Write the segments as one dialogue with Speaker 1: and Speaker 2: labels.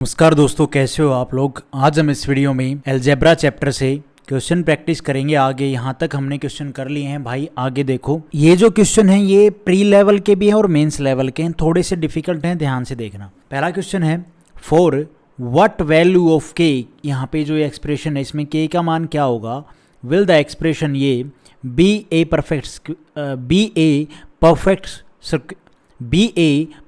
Speaker 1: नमस्कार दोस्तों, कैसे हो आप लोग। आज हम इस वीडियो में अलजेब्रा चैप्टर से क्वेश्चन प्रैक्टिस करेंगे। आगे यहाँ तक हमने क्वेश्चन कर लिए हैं भाई। आगे देखो, ये जो क्वेश्चन हैं ये प्री लेवल के भी हैं और मेंस लेवल के हैं, थोड़े से डिफिकल्ट हैं, ध्यान से देखना। पहला क्वेश्चन है, फॉर व्हाट वैल्यू ऑफ के, यहाँ पे जो ये एक्सप्रेशन है इसमें के का मान क्या होगा, विल द एक्सप्रेशन ये बी ए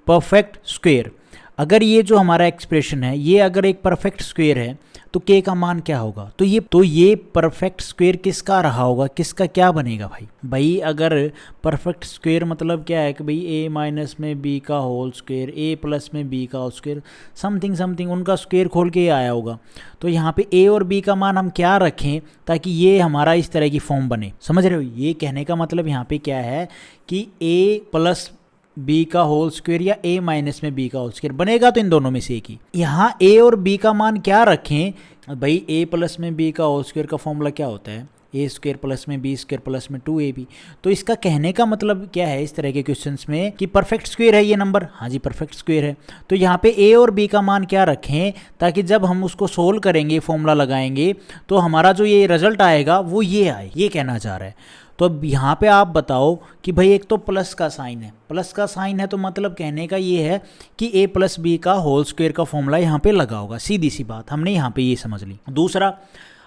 Speaker 1: परफेक्ट स्क्वेयर। अगर ये जो हमारा एक्सप्रेशन है ये अगर एक परफेक्ट स्क्वेयर है तो के का मान क्या होगा। तो ये परफेक्ट स्क्वेयर किसका रहा होगा, किसका क्या बनेगा भाई अगर परफेक्ट स्क्वेयर मतलब क्या है कि भाई ए माइनस में बी का होल स्क्वेयर, ए प्लस में बी का होल स्क्वेयर, समथिंग उनका स्क्वेयर खोल के आया होगा। तो यहाँ पे ए और बी का मान हम क्या रखें ताकि ये हमारा इस तरह की फॉर्म बने। समझ रहे हो, ये कहने का मतलब यहाँ पे क्या है कि ए प्लस बी का होल स्क्वेयर या ए माइनस में बी का होल स्क्वेयर बनेगा, तो इन दोनों में से एक ही। यहाँ ए और बी का मान क्या रखें भाई, ए प्लस में बी का होल स्क्वेयर का फॉर्मूला क्या होता है, ए स्क्वेयर प्लस में बी स्क्वेयर प्लस में 2ab। तो इसका कहने का मतलब क्या है इस तरह के क्वेश्चंस में कि परफेक्ट स्क्वेयर है ये नंबर। हाँ जी, परफेक्ट स्क्वेयर है। तो यहाँ पे ए और बी का मान क्या रखें ताकि जब हम उसको सोल्व करेंगे, फॉर्मूला लगाएंगे, तो हमारा जो ये रिजल्ट आएगा वो ये आए, ये कहना चाह रहा है। तो अब यहाँ पे आप बताओ कि भाई एक तो प्लस का साइन है, प्लस का साइन है तो मतलब कहने का ये है कि ए प्लस बी का होल स्क्वायर का फॉर्मूला यहाँ पे लगा होगा। सीधी सी बात, हमने यहाँ पे ये समझ ली। दूसरा,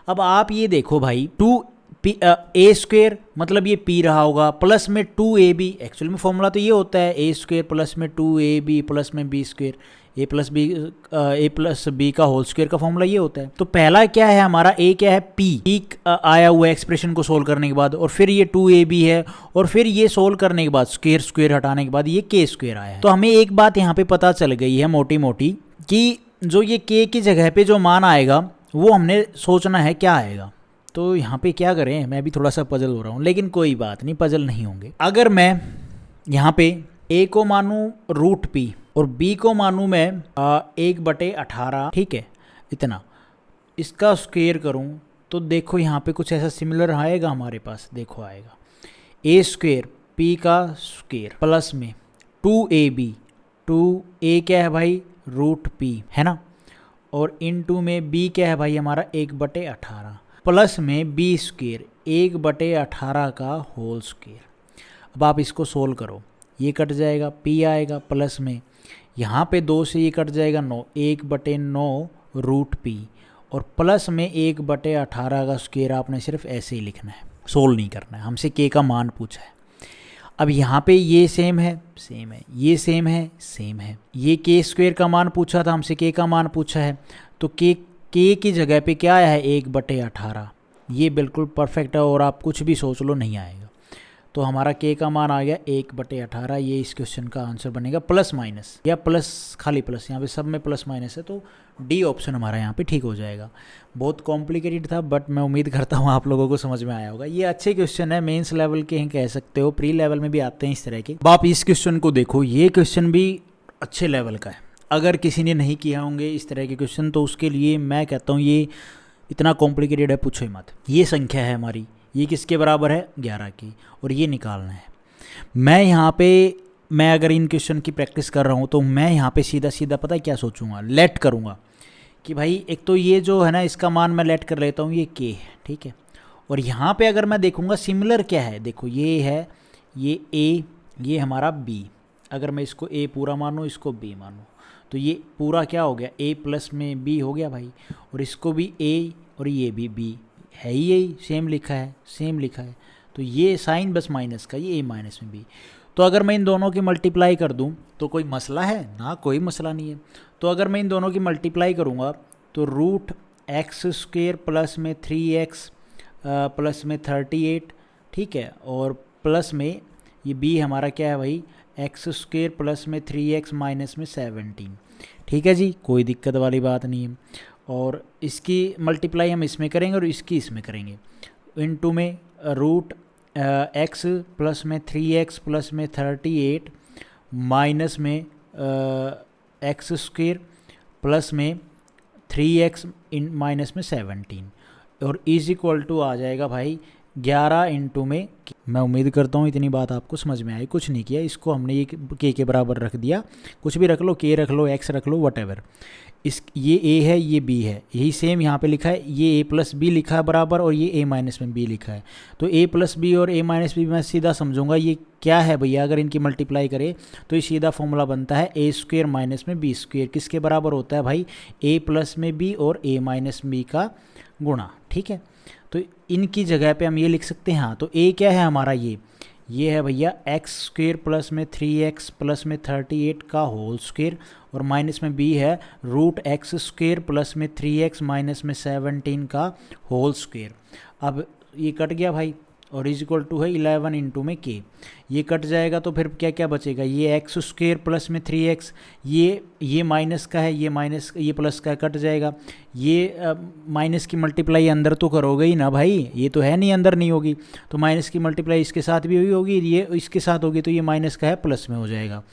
Speaker 1: अब आप ये देखो भाई, ए स्क्वेयर मतलब ये पी रहा होगा, प्लस में 2ab। एक्चुअल में फॉर्मूला तो ये होता है ए स्क्वेयर प्लस में 2ab प्लस में बी स्क्वेयर, ए प्लस बी का होल स्क्वायर का फॉर्मूला ये होता है। तो पहला क्या है हमारा, ए क्या है, पी आया हुआ एक्सप्रेशन को सोल्व करने के बाद, और फिर ये 2ab है, और फिर ये सोल्व करने के बाद स्क्वेयर हटाने के बाद ये के स्क्वेयर आया है। तो हमें एक बात यहाँ पे पता चल गई है मोटी मोटी कि जो ये के की जगह पे जो मान आएगा वो हमने सोचना है क्या आएगा। तो यहाँ पे क्या करें, मैं भी थोड़ा सा पजल हो रहा हूँ, लेकिन कोई बात नहीं, पजल नहीं होंगे। अगर मैं यहाँ पे ए को मानूँ रूट पी और बी को मानूँ मैं 1/18, ठीक है, इतना, इसका स्क्वेयर करूँ तो देखो यहाँ पे कुछ ऐसा सिमिलर आएगा हमारे पास। देखो आएगा ए स्क्वेयर पी का स्क्वेयर प्लस में 2ab, 2a क्या है भाई, रूट पी है ना, और इन 2 में b क्या है भाई हमारा 1/18, प्लस में बी स्क्वेयर 1/18 का होल स्क्वेयर। अब आप इसको सोल्व करो, ये कट जाएगा, p आएगा, प्लस में यहाँ पे 2 से ये कट जाएगा 9, 1/9 रूट पी, और प्लस में 1/18 का स्क्वेयर। आपने सिर्फ ऐसे ही लिखना है, सोल्व नहीं करना है, हमसे के का मान पूछा है। अब यहाँ पे ये सेम है, ये सेम है, ये के स्क्वेयर का मान पूछा था हमसे, के का मान पूछा है, तो के की जगह पे क्या आया है 1/18। ये बिल्कुल परफेक्ट है और आप कुछ भी सोच लो नहीं आएगा। तो हमारा के का मान आ गया 1/18। ये इस क्वेश्चन का आंसर बनेगा, प्लस माइनस या प्लस खाली प्लस, यहाँ पे सब में प्लस माइनस है, तो डी ऑप्शन हमारा यहाँ पे ठीक हो जाएगा। बहुत कॉम्प्लिकेटेड था बट मैं उम्मीद करता हूँ आप लोगों को समझ में आया होगा। ये अच्छे क्वेश्चन है, मेंस लेवल के हैं कह सकते हो, प्री लेवल में भी आते हैं इस तरह के। अब आप इस क्वेश्चन को देखो, ये क्वेश्चन भी अच्छे लेवल का है। अगर किसी ने नहीं किया होंगे इस तरह के क्वेश्चन तो उसके लिए मैं कहता हूँ ये इतना कॉम्प्लिकेटेड है, पूछो ही मत। ये संख्या है हमारी, ये किसके बराबर है, 11 की, और ये निकालना है। मैं यहाँ पे अगर इन क्वेश्चन की प्रैक्टिस कर रहा हूँ तो मैं यहाँ पे सीधा पता है क्या सोचूंगा, लेट करूँगा कि भाई एक तो ये जो है ना इसका मान मैं लेट कर लेता हूँ, ये के है, ठीक है। और यहाँ पे अगर मैं देखूँगा सिमिलर क्या है, देखो ये है, ये ए, ये हमारा बी। अगर मैं इसको ए पूरा मानूँ, इसको बी मानूँ, तो ये पूरा क्या हो गया, ए प्लस में बी हो गया भाई, और इसको भी ए और ये भी बी है ही, यही सेम लिखा है। तो ये साइन बस माइनस का, ये ए माइनस में बी। तो अगर मैं इन दोनों की मल्टीप्लाई कर दूं तो कोई मसला है ना, कोई मसला नहीं है। तो अगर मैं इन दोनों की मल्टीप्लाई करूंगा तो रूट एक्स स्क्वेयर प्लस में 3x प्लस में 38, ठीक है, और प्लस में ये बी हमारा क्या है भाई, एक्स स्क्वेयर प्लस में 3x माइनस में 17, ठीक है जी, कोई दिक्कत वाली बात नहीं है। और इसकी मल्टीप्लाई हम इसमें करेंगे और इसकी इसमें करेंगे, इन 2 में रूट एक्स प्लस में 3x प्लस में 38 माइनस में एक्स स्क्वेयर प्लस में 3x इन माइनस में 17, और इज इक्वल टू आ जाएगा भाई 11 इंटू में मैं उम्मीद करता हूँ इतनी बात आपको समझ में आई। कुछ नहीं किया, इसको हमने ये के बराबर रख दिया, कुछ भी रख लो, के रख लो, एक्स रख लो, वट इस ये ए है, ये बी है, यही सेम यहाँ पे लिखा है, ये ए प्लस बी लिखा है बराबर, और ये ए माइनस में बी लिखा है। तो ए प्लस बी और ए माइनस बी मैं सीधा समझूंगा ये क्या है भैया, अगर इनकी मल्टीप्लाई करें तो ये सीधा फॉर्मूला बनता है ए स्क्वेयर माइनस में बी स्क्वेयर। किसके बराबर होता है भाई, ए प्लस में बी और ए माइनस बी का गुणा। ठीक है, तो इनकी जगह पे हम ये लिख सकते हैं। हाँ, तो ए क्या है हमारा, ये है भैया एक्स स्क्वेयर प्लस में 3x प्लस में 38 का होल स्क्वेयर, और माइनस में बी है रूट एक्स स्क्वेयर प्लस में 3x माइनस में 17 का होल स्क्वेयर। अब ये कट गया भाई, और इज इक्वल टू है 11 इंटू में के, ये कट जाएगा तो फिर क्या क्या बचेगा, ये एक्स स्क्वेयर प्लस में 3x, ये माइनस का है, ये माइनस, ये प्लस का कट जाएगा, ये माइनस की मल्टीप्लाई अंदर तो करोगे ही ना भाई, ये तो है नहीं अंदर नहीं होगी, तो माइनस की मल्टीप्लाई इसके साथ भी होगी, ये इसके साथ होगी, तो ये माइनस का है प्लस में हो जाएगा,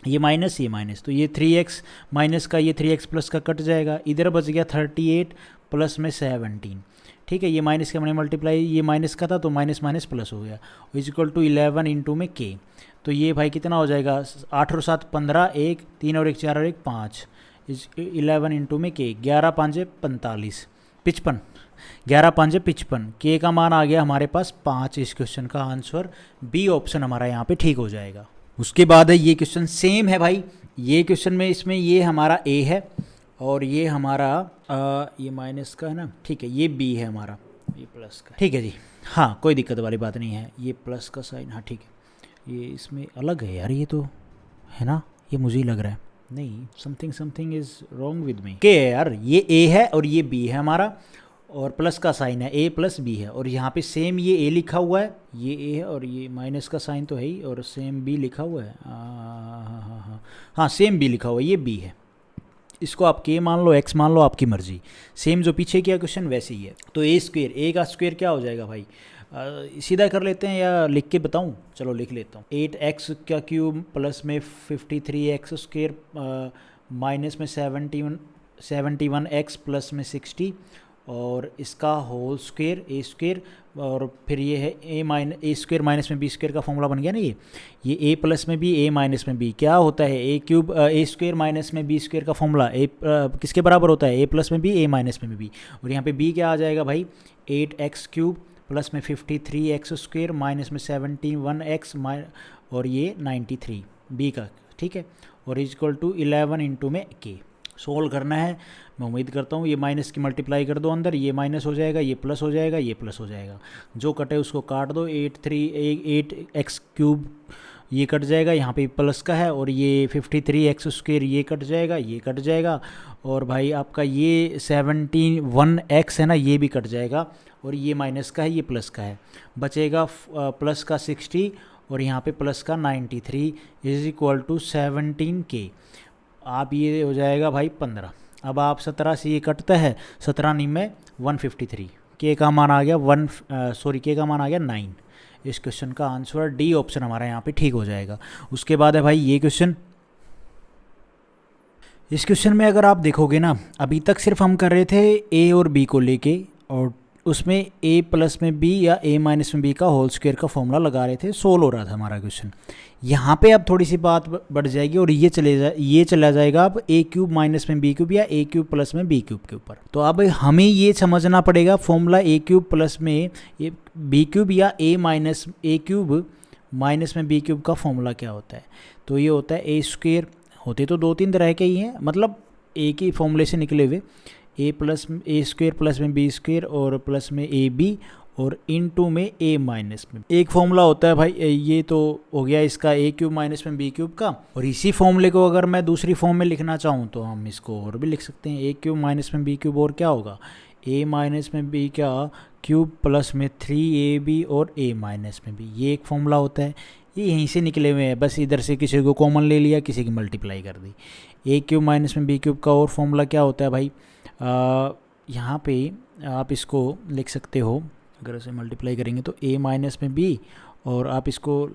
Speaker 1: ये माइनस, तो ये 3x माइनस का, ये 3x प्लस का कट जाएगा, इधर बच गया 38 प्लस में 17। ठीक है, ये माइनस के मैंने मल्टीप्लाई, ये माइनस का था तो माइनस माइनस प्लस हो गया, इज इक्वल टू 11 इंटू में के। तो ये भाई कितना हो जाएगा, 8 और 7 15, 1 3 और 1 4 और 1 5, 11 इंटू में के, 11 5 45, 55, 11 5 55, के का मान आ गया हमारे पास 5। इस क्वेश्चन का आंसर बी ऑप्शन हमारा यहाँ पे ठीक हो जाएगा। उसके बाद है ये क्वेश्चन सेम है भाई, ये क्वेश्चन में इसमें ये हमारा ए है और ये हमारा ये माइनस का है ना, ठीक है, ये बी है हमारा, ये प्लस का, ठीक है जी। हाँ, कोई दिक्कत वाली बात नहीं है, ये प्लस का साइन, हाँ ठीक है, ये इसमें अलग है यार, ये तो है ना, ये मुझे ही लग रहा है, नहीं, something is wrong with me. के यार, ये ए है और ये बी है हमारा, और प्लस का साइन है, ए प्लस बी है, और यहाँ पे सेम ये ए लिखा हुआ है, ये ए है, और ये माइनस का साइन तो है ही, और सेम बी लिखा हुआ है, हाँ सेम बी लिखा हुआ है, ये बी है, इसको आप के मान लो, एक्स मान लो, आपकी मर्जी, सेम जो पीछे किया क्वेश्चन वैसे ही है। तो ए स्क्वेयर, ए का स्क्वेयर क्या हो जाएगा भाई, सीधा कर लेते हैं या लिख के बताऊं, चलो लिख लेता हूँ, 8x का क्यूब प्लस में 53x स्क्वेयर माइनस में 71x प्लस में 60, और इसका होल स्क्वेयर, ए स्क्वेयर, और फिर ये है ए स्क्वेयर माइनस में बी स्क्वेयर का फॉर्मूला बन गया ना, ये ए प्लस में बी, ए माइनस में बी क्या होता है, ए क्यूब, ए स्क्वेयर माइनस में बी स्क्वेयर का फॉर्मूला ए किसके बराबर होता है, ए प्लस में बी, ए माइनस में बी, और यहाँ पे बी क्या आ जाएगा भाई, 8x क्यूब प्लस में 53x स्क्वेयर माइनस में 71x और ये 93 बी का, ठीक है, और इज इक्वल टू 11 इंटू में के। सोल्व करना है, मैं उम्मीद करता हूँ ये माइनस की मल्टीप्लाई कर दो अंदर, ये माइनस हो जाएगा, ये प्लस हो जाएगा, ये प्लस हो जाएगा, जो कटे उसको काट दो, 8x क्यूब ये कट जाएगा, यहाँ पे प्लस का है, और ये 53x स्क्वेयर ये कट जाएगा, ये कट जाएगा, और भाई आपका ये 71x है ना, ये भी कट जाएगा, और ये माइनस का है, ये प्लस का है, बचेगा प्लस का 60 और यहाँ पे प्लस का 93 इज इक्वल टू 17k। आप ये हो जाएगा भाई 15। अब आप 17 से ये कटता है, 17 नहीं में 153, के का मान आ गया के का मान आ गया 9। इस क्वेश्चन का आंसर डी ऑप्शन हमारा यहाँ पे ठीक हो जाएगा। उसके बाद है भाई ये क्वेश्चन, इस क्वेश्चन में अगर आप देखोगे ना, अभी तक सिर्फ हम कर रहे थे ए और बी को लेके, और उसमें ए प्लस में बी या ए माइनस में बी का होल स्क्वायर का फॉर्मूला लगा रहे थे, सोल्व हो रहा था हमारा क्वेश्चन। यहाँ पे अब थोड़ी सी बात बढ़ जाएगी और ये चला जाएगा अब ए क्यूब माइनस में बी क्यूब या ए क्यूब प्लस में बी क्यूब के ऊपर। तो अब हमें ये समझना पड़ेगा फॉर्मूला ए क्यूब प्लस में बी क्यूब या ए क्यूब माइनस में बी क्यूब का फॉर्मूला क्या होता है। तो ये होता है ए स्क्वेयर, होते तो 2-3 तरह के ही हैं, मतलब ए की फॉर्मूले से निकले हुए, ए स्क्वेयर प्लस में बी स्क्वेयर और प्लस में ए बी और इनटू में ए माइनस में। एक फॉर्मूला होता है भाई, ये तो हो गया इसका ए क्यूब माइनस में बी क्यूब का, और इसी फॉर्मूले को अगर मैं दूसरी फॉर्म में लिखना चाहूँ तो हम इसको और भी लिख सकते हैं, ए क्यूब माइनस में बी क्यूब, और क्या होगा ए माइनस में बी का क्यूब प्लस में 3ab और ए माइनस में बी। ये एक फॉर्मूला होता है, ये यहीं से निकले हुए हैं, बस इधर से किसी को कॉमन ले लिया, किसी की मल्टीप्लाई कर दी। ए क्यूब माइनस में बी क्यूब का और फॉर्मूला क्या होता है भाई, यहाँ पे आप इसको लिख सकते हो, अगर इसे मल्टीप्लाई करेंगे तो ए माइनस में बी, और आप इसको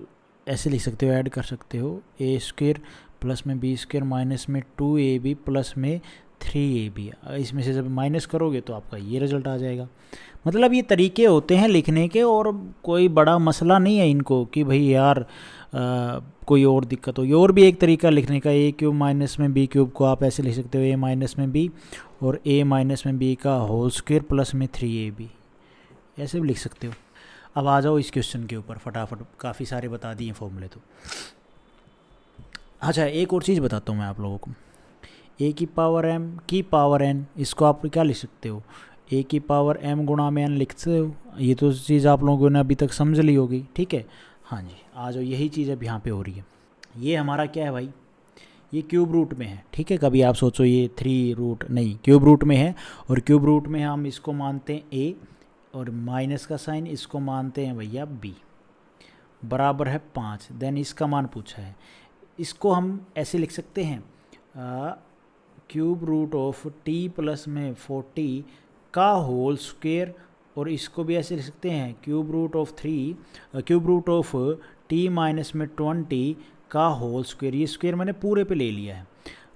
Speaker 1: ऐसे लिख सकते हो, ऐड कर सकते हो, ए स्क्वेयर प्लस में बी स्क्वेयर माइनस में 2ab प्लस में 3ab, इसमें से जब माइनस करोगे तो आपका ये रिजल्ट आ जाएगा। मतलब ये तरीके होते हैं लिखने के, और कोई बड़ा मसला नहीं है इनको कि भाई यार कोई और दिक्कत होगी। और भी एक तरीका लिखने का, ए क्यूब माइनस में बी क्यूब को आप ऐसे लिख सकते हो, ए माइनस में बी और ए माइनस में बी का होल स्क्वायर प्लस में 3ab, ऐसे भी लिख सकते हो। अब आ जाओ इस क्वेश्चन के ऊपर फटाफट, काफ़ी सारे बता दिए फॉर्मूले तो। अच्छा, एक और चीज़ बताता हूँ मैं आप लोगों को, ए की पावर एम की पावर एन, इसको आप क्या लिख सकते हो, ए की पावर एम गुणा में एन लिख सकते हो। ये तो चीज़ आप लोगों ने अभी तक समझ ली होगी, ठीक है। हाँ जी, आ जाओ, यही चीज़ अब यहाँ पे हो रही है। ये हमारा क्या है भाई, ये क्यूब रूट में है, ठीक है। कभी आप सोचो ये 3 रूट नहीं, क्यूब रूट में है, और क्यूब रूट में हम इसको मानते हैं ए, और माइनस का साइन इसको मानते हैं भैया बी, बराबर है 5। देन इसका मान पूछा है, इसको हम ऐसे लिख सकते हैं, cube root of T plus में 40 का होल स्क्वायर, और इसको भी ऐसे लिख सकते हैं, cube root of T minus में 20 का होल स्क्वायर। ये स्क्वायर मैंने पूरे पे ले लिया है,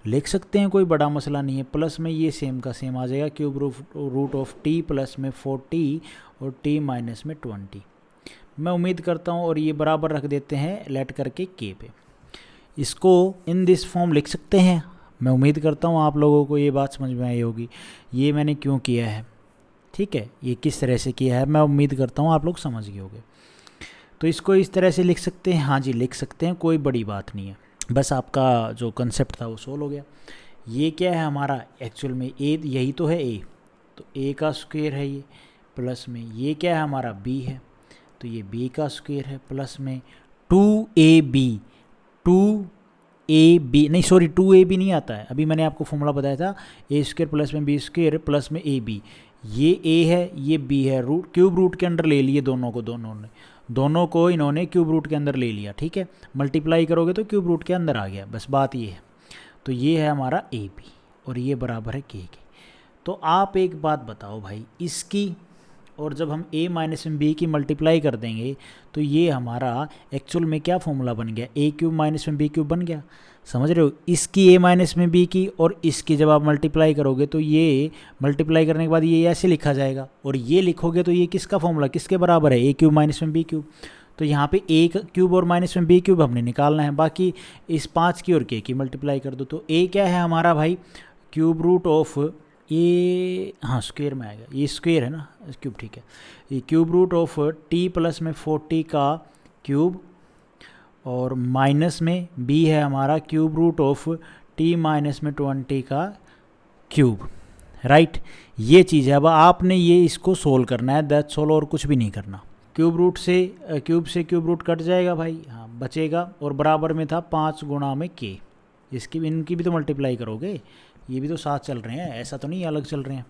Speaker 1: लिख सकते हैं, कोई बड़ा मसला नहीं है। प्लस में ये सेम का सेम आ जाएगा, cube root of T plus में 40 और टी माइनस में 20। मैं उम्मीद करता हूँ, और ये बराबर रख देते हैं लेट करके के पे। इसको इन दिस फॉर्म लिख सकते हैं। मैं उम्मीद करता हूँ आप लोगों को ये बात समझ में आई होगी, ये मैंने क्यों किया है, ठीक है, ये किस तरह से किया है, मैं उम्मीद करता हूँ आप लोग समझ गए होंगे। तो इसको इस तरह से लिख सकते हैं, हाँ जी लिख सकते हैं, कोई बड़ी बात नहीं है, बस आपका जो कंसेप्ट था वो सोल्व हो गया। ये क्या है हमारा, एक्चुअल में ए, यही तो है ए, तो ए का स्क्वायर है ये, प्लस में ये क्या है हमारा बी है, तो ये बी का स्क्वायर है, प्लस में 2ab, 2ab नहीं सॉरी 2ab नहीं आता है, अभी मैंने आपको फॉर्मूला बताया था, ए स्क्वायर प्लस में बी स्क्वायर प्लस में ए बी। ये ए है ये बी है, रूट क्यूब रूट के अंदर ले लिए दोनों को इन्होंने क्यूब रूट के अंदर ले लिया, ठीक है। मल्टीप्लाई करोगे तो क्यूब रूट के अंदर आ गया, बस बात ये है। तो ये है हमारा ए बी, और ये बराबर है के। तो आप एक बात बताओ भाई, इसकी और जब हम a माइनस में बी की मल्टीप्लाई कर देंगे तो ये हमारा एक्चुअल में क्या फॉर्मूला बन गया, ए क्यूब माइनस में बी क्यूब बन गया, समझ रहे हो। इसकी a माइनस में बी की और इसकी जब आप मल्टीप्लाई करोगे तो ये मल्टीप्लाई करने के बाद ये ऐसे लिखा जाएगा, और ये लिखोगे तो ये किसका फॉर्मूला किसके बराबर है, ए क्यूब माइनस में बी क्यूब। तो यहाँ पे ए क्यूब और माइनस में बी क्यूब हमने निकालना है, बाकी इस 5 की और के की मल्टीप्लाई कर दो। तो ए क्या है हमारा भाई, क्यूब रूट ऑफ ये, हाँ स्क्वायर में आएगा, ये स्क्वायर है ना, क्यूब ठीक है, ये cube root of T plus में 40 का क्यूब, और माइनस में बी है हमारा cube root of T minus में 20 का क्यूब, राइट। ये चीज़ है, अब आपने ये इसको सोल्व करना है, दैट्स ऑल, और कुछ भी नहीं करना। क्यूब से क्यूब रूट कट जाएगा भाई, हाँ बचेगा, और बराबर में था 5 गुणा में के, इसकी इनकी भी तो मल्टीप्लाई करोगे, ये भी तो साथ चल रहे हैं, ऐसा तो नहीं अलग चल रहे हैं।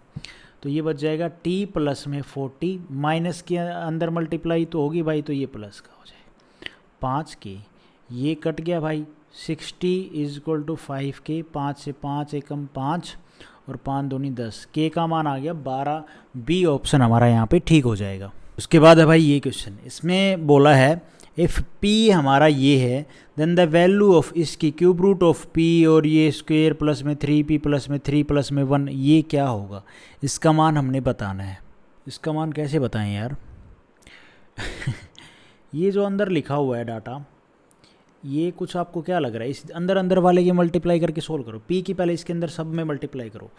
Speaker 1: तो ये बच जाएगा t प्लस में 40, माइनस के अंदर मल्टीप्लाई तो होगी भाई, तो ये प्लस का हो जाएगा 5 के, ये कट गया भाई, 60 इज इक्वल टू 5 के, 5 से 5 एकम 5 और 5 दूनी 10, के का मान आ गया 12। बी ऑप्शन हमारा यहाँ पे ठीक हो जाएगा। उसके बाद है भाई ये क्वेश्चन, इसमें बोला है इफ़ p हमारा ये है देन द वैल्यू ऑफ इसकी क्यूब रूट ऑफ p, और ये स्क्वायर प्लस में 3p प्लस में 3 प्लस में 1, ये क्या होगा, इसका मान हमने बताना है। इसका मान कैसे बताएं यार ये जो अंदर लिखा हुआ है डाटा, ये कुछ आपको क्या लग रहा है, इस अंदर वाले की मल्टीप्लाई करके सोल्व करो, p की पहले इसके अंदर सब में मल्टीप्लाई करो,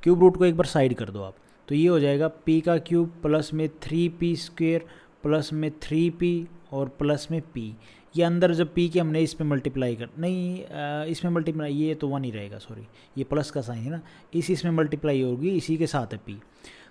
Speaker 1: क्यूब रूट को एक बार साइड कर दो आप, तो ये हो जाएगा p का क्यूब प्लस में 3p स्क्वायर प्लस में 3p और प्लस में p। ये अंदर जब p के हमने इसमें मल्टीप्लाई कर नहीं इसमें मल्टीप्लाई, ये तो 1 ही रहेगा, सॉरी ये प्लस का साइन है ना, इसमें मल्टीप्लाई होगी, इसी के साथ है p।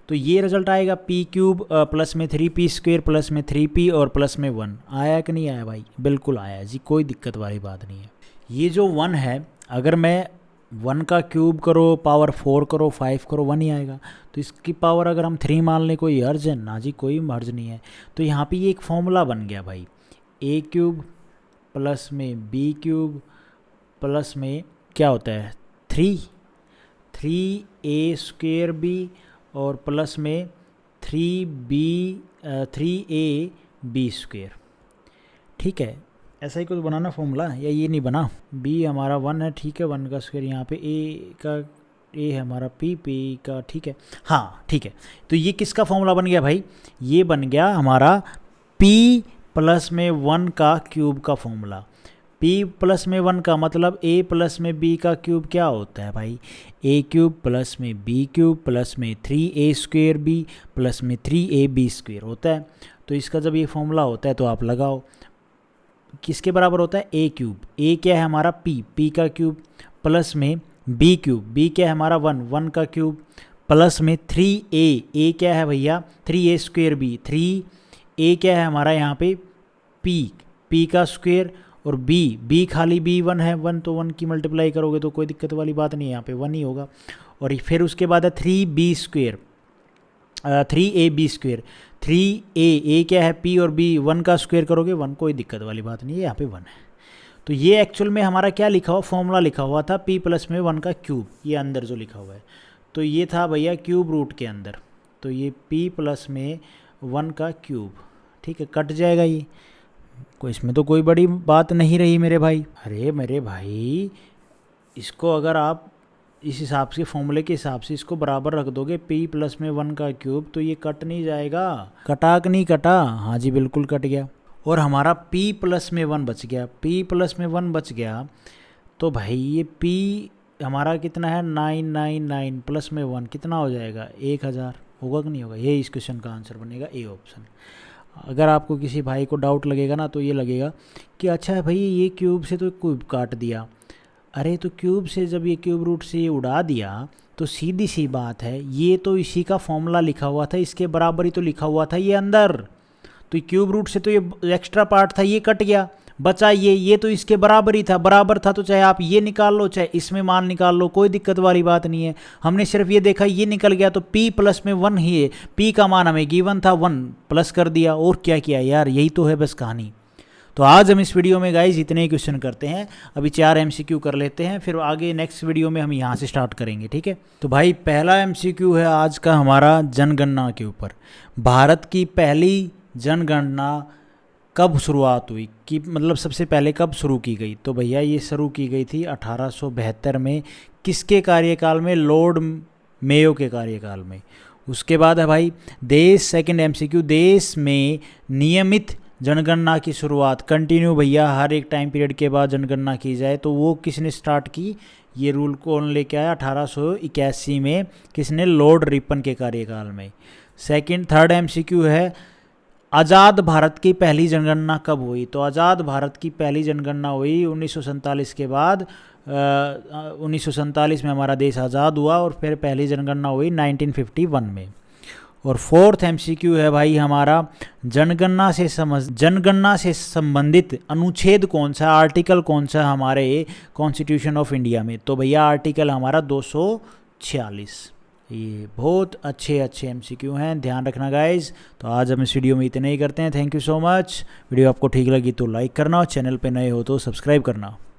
Speaker 1: तो ये रिजल्ट आएगा p क्यूब प्लस में 3p स्क्वायर प्लस में 3p और प्लस में 1। आया कि नहीं आया भाई, बिल्कुल आया जी, कोई दिक्कत वाली बात नहीं है। ये जो 1 है, अगर मैं 1 का क्यूब करो, पावर 4 करो, 5 करो, 1 ही आएगा। तो इसकी पावर अगर हम 3 मान लें, कोई हर्ज है ना जी, कोई हर्ज नहीं है। तो यहाँ पे ये एक फॉर्मूला बन गया भाई, ए क्यूब प्लस में बी क्यूब प्लस में क्या होता है 3a स्क्वायर बी और प्लस में 3a बी स्क्वायर, ठीक है। ऐसा ही कुछ बनाना फॉर्मूला, या ये नहीं बना, b हमारा 1 है, ठीक है, 1 का स्क्वायर, यहाँ पे a का ए है हमारा पी, पी का ठीक है, हाँ ठीक है। तो ये किसका फॉर्मूला बन गया भाई, ये बन गया हमारा p प्लस में 1 का क्यूब का फॉर्मूला। p प्लस में 1 का मतलब a प्लस में b का क्यूब क्या होता है भाई, a क्यूब प्लस में b क्यूब प्लस में 3a स्क्वेयर b प्लस में 3ab स्क्वेयर होता है। तो इसका जब ये फॉर्मूला होता है तो आप लगाओ, किसके बराबर होता है, a क्यूब, a क्या है हमारा p का क्यूब प्लस में b क्यूब, b क्या है हमारा 1 का क्यूब प्लस में 3a क्या है भैया 3a स्क्वेयर b, 3a क्या है हमारा यहाँ पे p का स्क्वेयर, और b खाली b 1 है, 1 तो 1 की मल्टीप्लाई करोगे तो कोई दिक्कत वाली बात नहीं है, यहाँ पे 1 ही होगा। और फिर उसके बाद है 3b square 3ab square, 3a क्या है p और b 1 का स्क्वेयर करोगे 1, कोई दिक्कत वाली बात नहीं है, यहाँ पे 1 है। तो ये एक्चुअल में हमारा क्या लिखा हुआ, फॉर्मूला लिखा हुआ था p प्लस में 1 का क्यूब, ये अंदर जो लिखा हुआ है तो ये था भैया क्यूब रूट के अंदर, तो ये p प्लस में 1 का क्यूब, ठीक है, कट जाएगा ये, कोई इसमें तो कोई बड़ी बात नहीं रही मेरे भाई। अरे मेरे भाई इसको अगर आप इस हिसाब से फॉर्मूले के हिसाब से इसको बराबर रख दोगे p प्लस में 1 का क्यूब, तो ये कट नहीं जाएगा, कटा कि नहीं कटा, हाँ जी बिल्कुल कट गया। और हमारा p प्लस में 1 बच गया, p प्लस में 1 बच गया तो भाई ये p हमारा कितना है 999 प्लस में 1 कितना हो जाएगा 1000, होगा कि नहीं होगा, ये इस क्वेश्चन का आंसर बनेगा ए ऑप्शन। अगर आपको किसी भाई को डाउट लगेगा ना तो ये लगेगा कि अच्छा भाई ये क्यूब से तो क्यूब काट दिया, अरे तो क्यूब से जब ये क्यूब रूट से ये उड़ा दिया तो सीधी सी बात है ये तो इसी का फॉर्मूला लिखा हुआ था, इसके बराबर ही तो लिखा हुआ था ये अंदर, तो क्यूब रूट से तो ये एक्स्ट्रा पार्ट था ये कट गया, बचा ये तो इसके बराबर ही था, बराबर था तो चाहे आप ये निकाल लो चाहे इसमें मान निकाल लो, कोई दिक्कत वाली बात नहीं है। हमने सिर्फ ये देखा ये निकल गया तो p प्लस में 1 ही है, p का मान हमें गिवन था 1 प्लस कर दिया, और क्या किया यार, यही तो है बस कहानी। तो आज हम इस वीडियो में गाइज इतने ही क्वेश्चन करते हैं, अभी 4 MCQ कर लेते हैं, फिर आगे नेक्स्ट वीडियो में हम यहाँ से स्टार्ट करेंगे, ठीक है। तो भाई पहला MCQ है आज का हमारा जनगणना के ऊपर, भारत की पहली जनगणना कब शुरुआत हुई, कि मतलब सबसे पहले कब शुरू की गई, तो भैया ये शुरू की गई थी 1872 में, किसके कार्यकाल में, लॉर्ड मेयो के कार्यकाल में। उसके बाद है भाई देश, सेकंड MCQ, देश में नियमित जनगणना की शुरुआत, कंटिन्यू भैया हर एक टाइम पीरियड के बाद जनगणना की जाए, तो वो किसने स्टार्ट की, ये रूल कौन लेके आया 1881 में, किसने, लॉर्ड रिपन के कार्यकाल में। थर्ड MCQ है आज़ाद भारत की पहली जनगणना कब हुई, तो आज़ाद भारत की पहली जनगणना हुई 1947 के बाद, 1947 में हमारा देश आज़ाद हुआ और फिर पहली जनगणना हुई 1951 में। और फोर्थ MCQ है भाई हमारा जनगणना से संबंधित अनुच्छेद कौन सा, आर्टिकल कौन सा हमारे कॉन्स्टिट्यूशन ऑफ इंडिया में, तो भैया आर्टिकल हमारा 246। ये बहुत अच्छे MCQ हैं, ध्यान रखना गाइज। तो आज हम इस वीडियो में इतने ही करते हैं, thank you so much. Video आपको ठीक लगी तो लाइक करना और चैनल पे नए हो तो सब्सक्राइब करना।